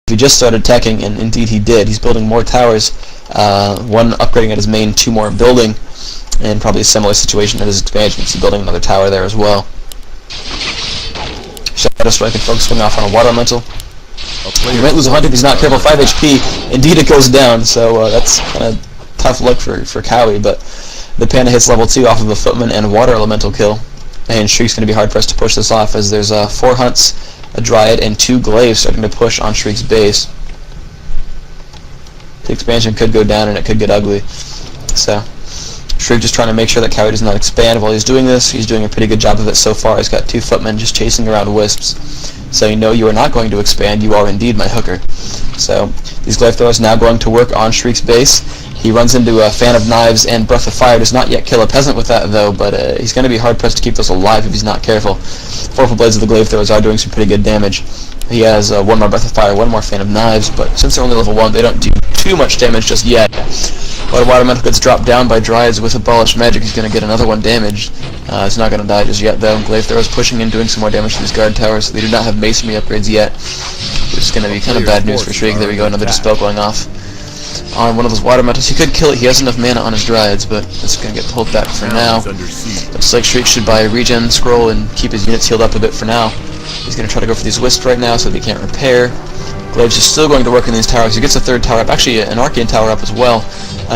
he just started teching, and indeed he did. He's building more towers, one upgrading at his main, 2 more building, and probably a similar situation at his expansion. He's building another tower there as well. Shadow Strike and Focus going off on a Water Elemental. He might lose a Hunt if he's not careful. 5 HP. Indeed it goes down, so that's kind of tough luck for Kowi, but the Panda hits level 2 off of a Footman and Water Elemental kill. And ShrieK's going to be hard pressed to push this off, as there's 4 Hunts, a Dryad, and 2 Glaives starting to push on ShrieK's base. The expansion could go down and it could get ugly. So ShrieK just trying to make sure that Kowi does not expand while he's doing this. He's doing a pretty good job of it so far. He's got 2 Footmen just chasing around Wisps. So you know you are not going to expand, you are indeed my hooker. So these Glaive Throwers now going to work on ShrieK's base. He runs into a Fan of Knives and Breath of Fire. Does not yet kill a Peasant with that though, but he's going to be hard pressed to keep those alive if he's not careful. 4 Blades of the Glaive Throwers are doing some pretty good damage. He has 1 more Breath of Fire, 1 more Fan of Knives, but since they're only level 1, they don't do too much damage just yet. But a Water Elemental gets dropped down by Dryads with Abolish Magic. He's going to get another one damaged. He's not going to die just yet though. Glaive Throwers pushing in, doing some more damage to these guard towers. They do not have Masonry upgrades yet, which is going to be kind of bad news for ShrieK. There we go, another Dispel going off on one of those Water Elementals. He could kill it. He has enough mana on his Dryads, but it's going to get pulled back for now. Looks like ShrieK should buy a regen scroll and keep his units healed up a bit for now. He's going to try to go for these Wisps right now so they can't repair. Glaives is still going to work in these towers. He gets a 3rd tower up, actually an Arcane tower up as well.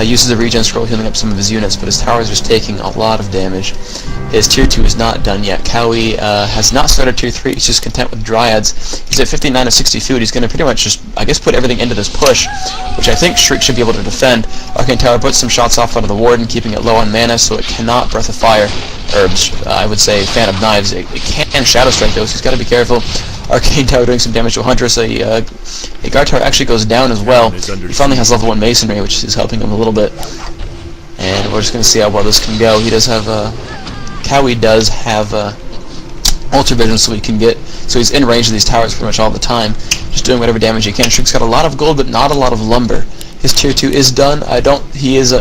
Uses a regen scroll, healing up some of his units, but his towers are just taking a lot of damage. His tier 2 is not done yet. Kowi has not started tier 3. He's just content with Dryads. He's at 59 of 60 food. He's going to pretty much just, I guess, put everything into this push, which I think ShrieK should be able to defend. Arcane tower puts some shots off out of the Warden, keeping it low on mana, so it cannot Breath of Fire, or I would say Fan of Knives. It can Shadow Strike though, so he's got to be careful. Arcane tower doing some damage to a Huntress. A guard tower actually goes down as well. He finally has level 1 Masonry, which is helping him a little bit. And we're just going to see how well this can go. He does have Kowi does have Ultra Vision, so he can get, so he's in range of these towers pretty much all the time, just doing whatever damage he can. ShrieK's got a lot of gold, but not a lot of lumber. His tier 2 is done. He is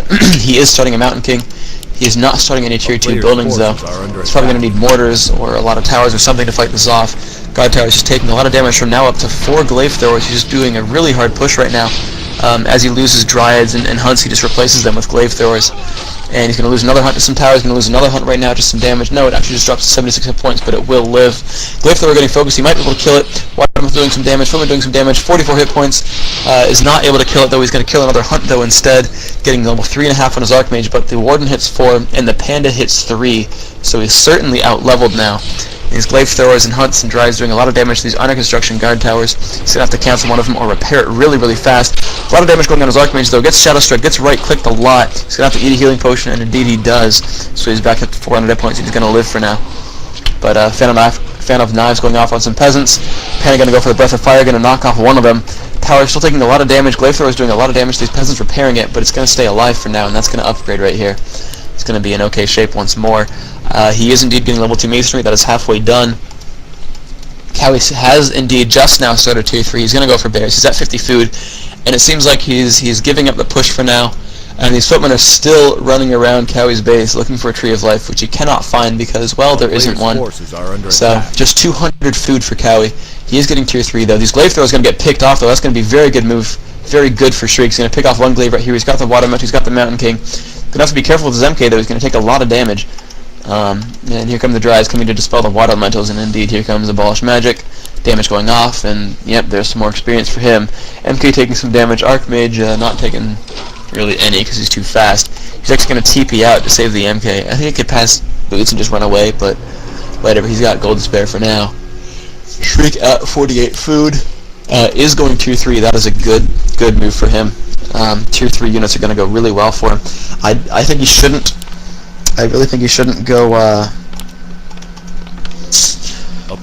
he is starting a Mountain King. He is not starting any tier 2 buildings though. He's probably going to need mortars or a lot of towers or something to fight this off. Guard tower is just taking a lot of damage from now up to 4 Glaive Throwers. He's just doing a really hard push right now. As he loses Dryads and Hunts, he just replaces them with Glaive Throwers. And he's going to lose another Hunt to some towers. He's going to lose another Hunt right now, just some damage. No, it actually just drops to 76 hit points, but it will live. Glaive Thrower getting focused. He might be able to kill it. Waterman doing some damage. Footman doing some damage. 44 hit points. Is not able to kill it, though. He's going to kill another Hunt, though, instead. Getting level 3.5 on his Archmage, but the Warden hits 4, and the Panda hits 3. So he's certainly out-leveled now. These Glaive Throwers and Hunts and Drives doing a lot of damage to these under construction guard towers. He's going to have to cancel one of them or repair it really, really fast. A lot of damage going on his Archmage though. Gets Shadow Strike, gets right-clicked a lot. He's going to have to eat a healing potion, and indeed he does. So he's back at 400 hit points. He's going to live for now. But Fan of Knives going off on some Peasants. Panda going to go for the Breath of Fire, going to knock off one of them. Tower still taking a lot of damage. Glaive Thrower is doing a lot of damage to these Peasants, repairing it, but it's going to stay alive for now, and that's going to upgrade right here. It's going to be in okay shape once more. He is indeed getting level 2 Masonry. That is halfway done. Kowi has indeed just now started tier 3. He's going to go for bears. He's at 50 food, and it seems like he's giving up the push for now. And these Footmen are still running around Kowi's base looking for a Tree of Life, which he cannot find because, well, there isn't one. So just 200 food for Kowi. He is getting tier 3 though. These Glaive Throwers are going to get picked off though. That's going to be a very good move. Very good for ShrieK. He's going to pick off one Glaive right here. He's got the Water Elemental. He's got the Mountain King. Going to have to be careful with his MK though. He's going to take a lot of damage. And here come the Dryads coming to dispel the Water Elementals, and indeed here comes Abolish Magic. Damage going off, and yep, there's some more experience for him. MK taking some damage. Archmage not taking really any because he's too fast. He's actually going to TP out to save the MK. I think he could pass Boots and just run away, but whatever. He's got gold to spare for now. ShrieK at 48 food is going tier 3. That is a good move for him. Tier 3 units are going to go really well for him. I think he shouldn't. I really think he shouldn't go a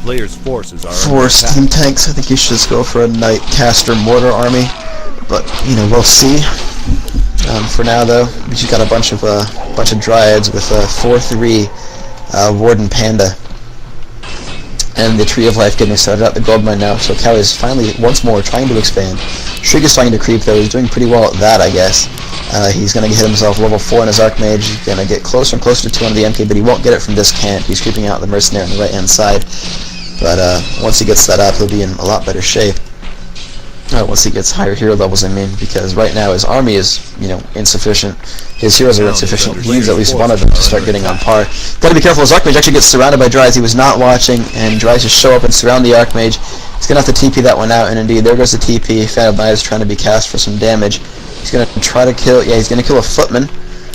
player's forces are force team tanks. I think he should just go for a Knight Caster Mortar army. But you know, we'll see. For now though, we just got a bunch of Dryads with 4/3 Warden Panda. And the Tree of Life getting started at the gold mine now, so Kowi is finally once more trying to expand. ShrieK is trying to creep though. He's doing pretty well at that, I guess. He's going to hit himself level 4 in his Archmage. He's going to get closer and closer to 2 on the MK, but he won't get it from this camp. He's creeping out the Mercenary on the right hand side. But once he gets that up, he'll be in a lot better shape. Once he gets higher hero levels, I mean, because right now his army is, insufficient. His heroes are insufficient. He needs at least one of them to start getting on par. Gotta be careful, his Archmage actually gets surrounded by Dryades. He was not watching, and Dryades just show up and surround the Archmage. He's gonna have to TP that one out, and indeed, there goes the TP. Phantom Knight is trying to be cast for some damage. He's gonna try to kill, he's gonna kill a Footman.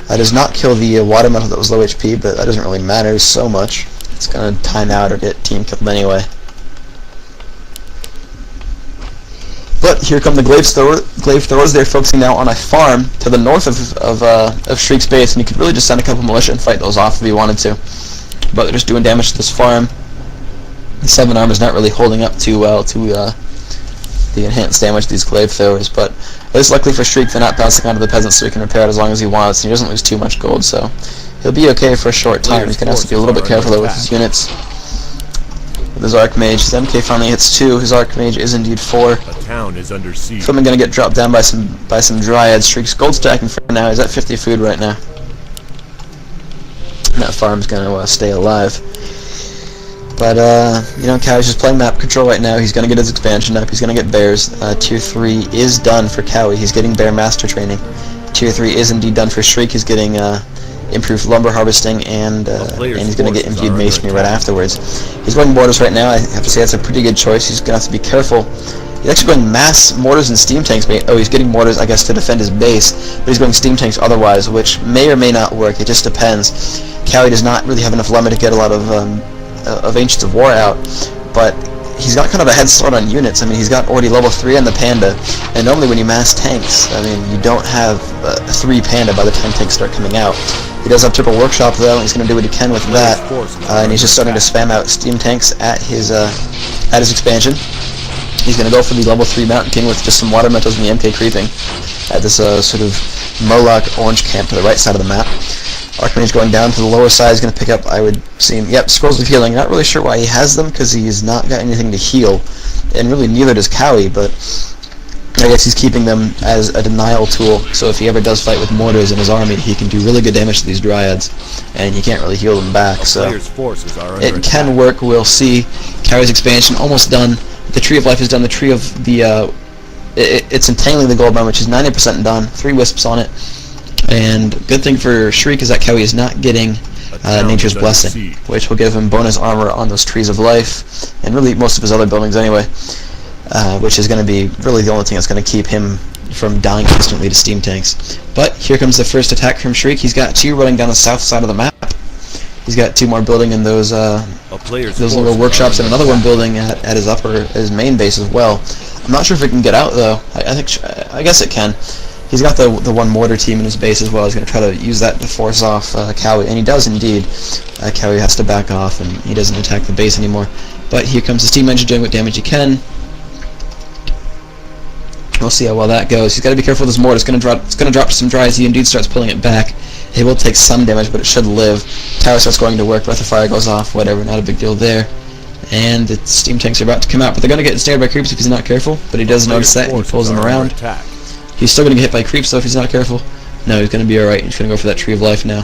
Does not kill the Water Metal that was low HP, but that doesn't really matter so much. It's gonna time out or get team killed anyway. But here come the glaive throwers. They're focusing now on a farm to the north of ShrieK's base, and you could really just send a couple militia and fight those off if you wanted to. But they're just doing damage to this farm. The 7 armor is not really holding up too well to the enhanced damage of these glaive throwers, but it is likely for ShrieK they're not bouncing onto the peasants, so he can repair it as long as he wants, and he doesn't lose too much gold, so he'll be okay for a short time. He's going to have to be a little bit careful though with his units. With his Archmage, his MK finally hits 2. His Archmage is indeed 4. A town is under siege. Footman going to get dropped down by some Dryads. ShrieK's gold stacking for now. He's at 50 food right now. And that farm's going to stay alive. But, Kowi's just playing map control right now. He's going to get his expansion up. He's going to get bears. Tier 3 is done for Kowi. He's getting bear master training. Tier 3 is indeed done for ShrieK. He's getting improved lumber harvesting, and he's going to get imbued masonry right afterwards. He's going mortars right now. I have to say that's a pretty good choice. He's going to have to be careful. He's actually going mass mortars and steam tanks. He's getting mortars, I guess, to defend his base, but he's going steam tanks otherwise, which may or may not work. It just depends. Kowi does not really have enough lumber to get a lot of Ancients of War out, but he's got kind of a head start on units. I mean, he's got already level 3 on the Panda, and normally when you mass tanks, I mean, you don't have 3 Panda by the time tanks start coming out. He does have triple workshop though, and he's going to do what he can with that, and he's just starting to spam out steam tanks at his expansion. He's going to go for the level 3 Mountain King with just some water metals and the MK creeping at this sort of Moloch orange camp to the right side of the map. Archmage going down to the lower side is going to pick up, I would assume, Scrolls of Healing. Not really sure why he has them, because he's not got anything to heal, and really neither does Kowi, but I guess he's keeping them as a denial tool, so if he ever does fight with mortars in his army, he can do really good damage to these Dryads, and he can't really heal them back, so it can work. We'll see. Kowi's expansion almost done. The Tree of Life is done. The Tree of the, it's entangling the gold mine, which is 90% done. 3 wisps on it. And good thing for ShrieK is that Kowi is not getting Nature's Blessing, which will give him bonus armor on those Trees of Life, and really most of his other buildings anyway, which is going to be really the only thing that's going to keep him from dying instantly to steam tanks. But here comes the first attack from ShrieK. He's got 2 running down the south side of the map. He's got 2 more building in those little workshops, and another one building at his main base as well. I'm not sure if it can get out though. I guess it can. He's got the 1 mortar team in his base as well. He's going to try to use that to force off Kowi, and he does indeed. Kowi has to back off, and he doesn't attack the base anymore. But here comes the steam engine doing what damage he can. We'll see how well that goes. He's got to be careful with his mortar. It's going to drop some Dryads. He indeed starts pulling it back. He will take some damage, but it should live. Tower starts going to work. Breath of Fire goes off. Whatever, not a big deal there. And the steam tanks are about to come out, but they're going to get ensnared by creeps if he's not careful. But he does notice that, and he pulls them around. He's still going to get hit by creeps though if he's not careful. No, he's going to be alright. He's going to go for that Tree of Life now.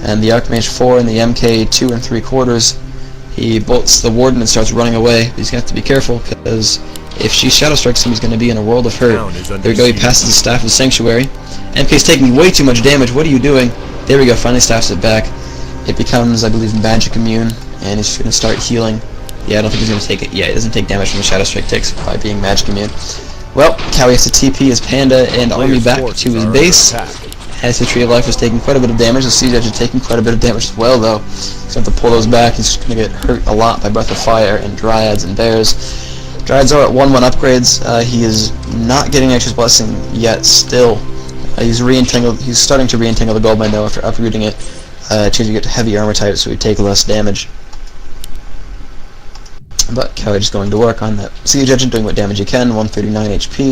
And the Archmage 4 and the MK 2 3/4, he bolts the Warden and starts running away. He's going to have to be careful, because if she Shadow Strikes him, he's going to be in a world of hurt. There we go, he passes the Staff of Sanctuary. MK's taking way too much damage. What are you doing? There we go, finally staffs it back. It becomes, I believe, Magic Immune, and he's going to start healing. Yeah, I don't think he's going to take it. Yeah, he doesn't take damage from the Shadow Strike takes by being Magic Immune. Well, Kowi has to TP his Panda and army back to his base, as the Tree of Life is taking quite a bit of damage. The Siege Edge is taking quite a bit of damage as well, though. He's going to have to pull those back. He's going to get hurt a lot by Breath of Fire and Dryads and Bears. Dryads are at 1/1 upgrades. He is not getting Nature's Blessing yet still. He's starting to re-entangle the gold mine now after uprooting it, changing it to heavy armor type so he'd take less damage. But Kowi just going to work on that Siege Engine, doing what damage he can, 139 HP.